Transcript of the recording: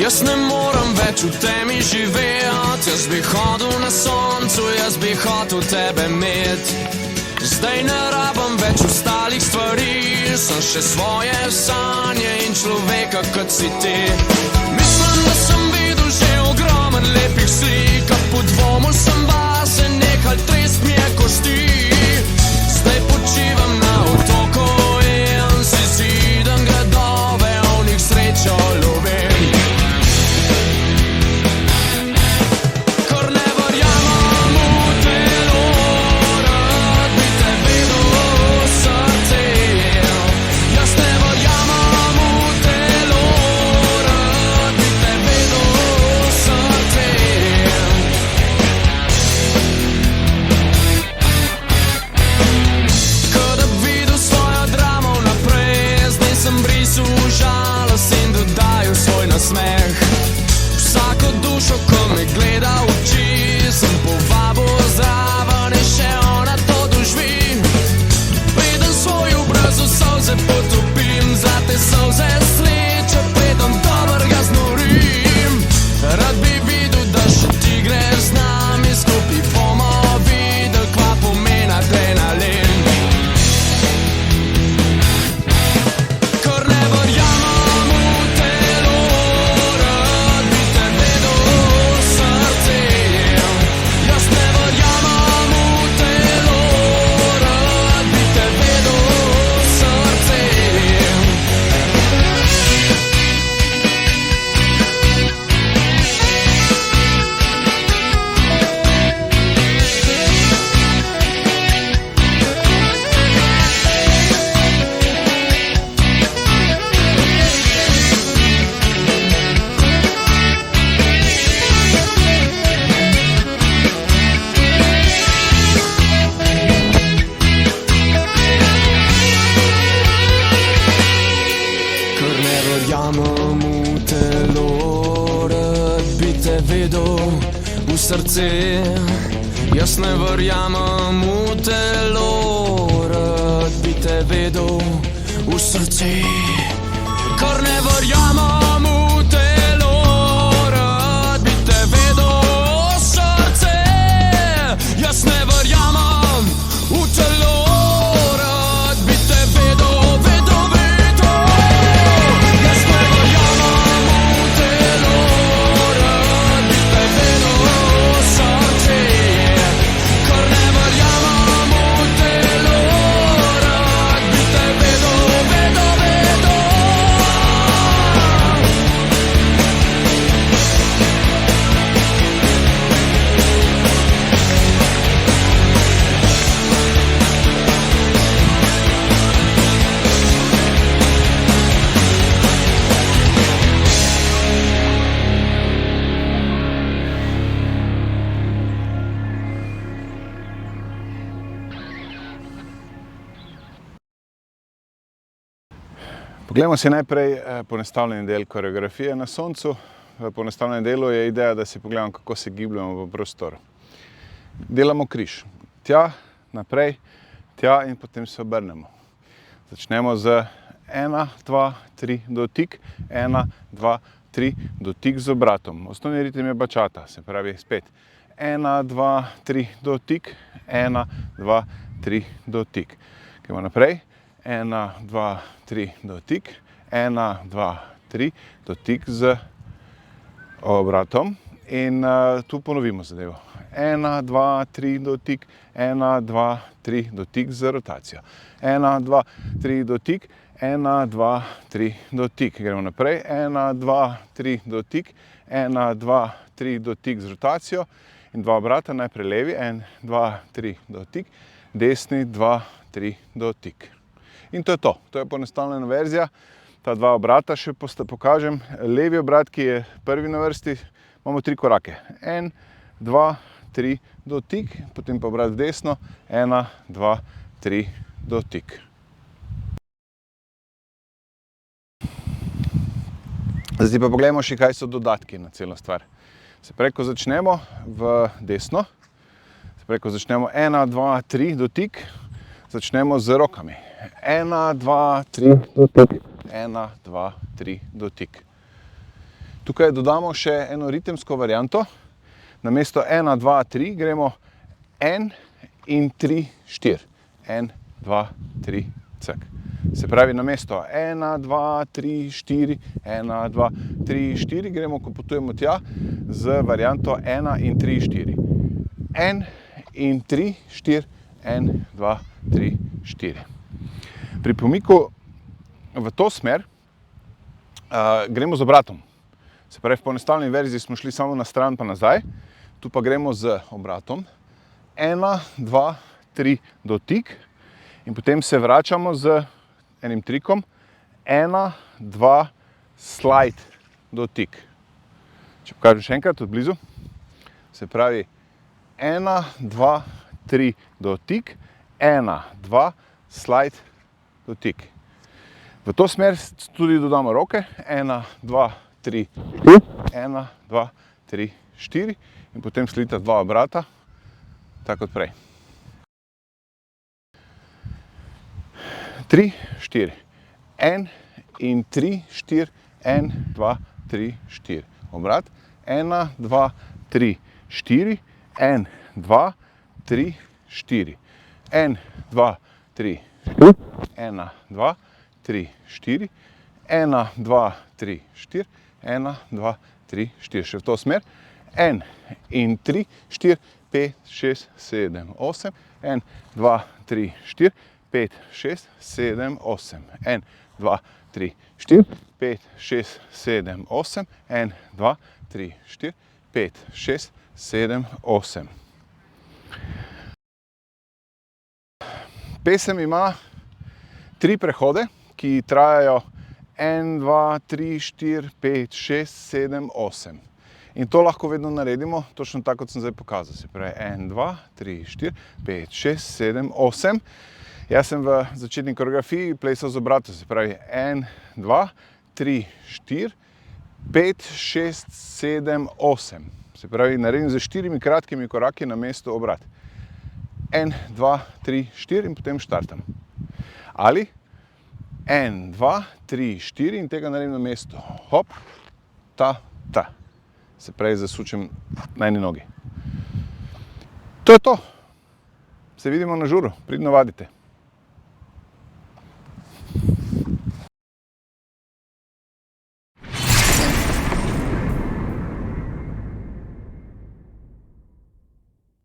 Jaz ne morem več v temi živeti, jaz bi hodil na soncu, jaz bi hotel tebe imeti. Zdaj ne rabim več ostalih stvari, sem še svoje sanje in človeka, kot si ti. Mislim, da sem videl že ogromen lepih slik, a po dvomu sem vase nehal trest mi je kosti. Zdaj počivam na otoku in si zidam gradove, v njih srečo ljubim. Vsako dušo, ko me gleda v oči, sem povabil zraven in še ona to doživi. Preden svoj obraz v solze potopim, za te solze sleče, preden dobrega znorim. Rad bi videl, da še ti greš z nami, skupaj bomo videl, kva pomeni adrenalin. Srce, jaz ne verjamem v telo, rad bi te vedel v srce. Ker ne verjamem v telo, rad bi te vedel v srce. Jaz ne verjamem v telo, rad bi te vedel, vedel, vedel. Jaz ne verjamem v telo, rad bi te vedel. Poglejmo si najprej ponestavljeni del koreografije na soncu. V ponestavljenem delu je ideja, da si pogledamo, kako se gibljamo v prostoru. Delamo križ. Tja, naprej, tja in potem se obrnemo. Začnemo z 1, 2, 3 dotik, 1, 2, 3 dotik z obratom. Osnovni ritem je bačata, se pravi spet 1, 2, 3 dotik, 1, 2, 3 dotik. Gremo naprej. 1, 2, 3 dotik, 1, 2, 3 dotik z obratom in tu ponovimo zadevo. 1, 2, 3 dotik, 1, 2, 3 dotik z rotacijo. 1, 2, 3 dotik, 1, 2, 3 dotik. Gremo naprej. 1, 2, 3 dotik, 1, 2, 3 dotik z rotacijo in dva obrata, najprej levi, 1, 2, 3 dotik, desni, 2, 3 dotik. In to je to. To je poenostavljena verzija. Ta dva obrata še pokažem. Levi obrat, ki je prvi na vrsti, imamo 3 korake. 1, 2, 3 dotik, potem pa obrat desno. 1, 2, 3 dotik. Zdaj pa pogledamo še, kaj so dodatki na celo stvar. Se pravi, ko začnemo v desno, se pravi, ko začnemo 1, 2, 3 dotik, začnemo z rokami. 1, 2, 3 dotik. 1, 2, 3 dotik. Tukaj dodamo še eno ritemsko varianto. Namesto 1, 2, 3 gremo 1 in 3, 4. 1, 2, 3, cek. Se pravi, namesto 1, 2, 3, 4, 1, 2, 3, 4 gremo, ko potujemo tja, z varianto 1 in 3, 4. 1 in 3, 4, 1, 2, 3, 4. Pri pomiku v to smer gremo z obratom. Se pravi, v poenostavljeni verziji smo šli samo na stran pa nazaj, tu pa gremo z obratom. 1, 2, 3 dotik in potem se vračamo z enim trikom. 1, 2, slide dotik. Če pokažem še enkrat od blizu. Se pravi, 1, 2, 3 dotik, 1, 2, slide dotik. V to smer tudi dodamo roke. 1, 2, 3, 1, 2, 3, 4 in potem sledita 2 obrata, tako kot prej. 3, 4. 1 in 3, 4, 1, 2, 3, 4. Obrat. 1, 2, 3, 4, 1, 2, 3, 4. 1, 2, 3, 1, 2, 3, 4. 1, 2, 3, 4. 1, 2, 3, 4. Še v to smer. 1 in 3, 4, 5, 6, 7, 8. 1, 2, 3, 4, 5, 6, 7, 8. 1, 2, 3, 4, 5, 6, 7, 8. 1, 2, 3, 4, 5, 6, 7, 8. Pesem ima 3 prehode, ki trajajo 1, 2, 3, 4, 5, 6, 7, 8. In to lahko vedno naredimo, točno tako, kot sem zdaj pokazal. Se pravi, 1, 2, 3, 4, 5, 6, 7, 8. Jaz sem v začetni koreografiji plesal z obratom. Se pravi, 1, 2, 3, 4, 5, 6, 7, 8. Se pravi, naredim z 4 kratkimi koraki na mesto obrat. 1, 2, 3, 4 in potem štartam. Ali 1, 2, 3, 4 in tega naredim na mesto. Hop, ta, ta. Se pravi, zasučem na eni nogi. To je to. Se vidimo na žuru. Pridno vadite.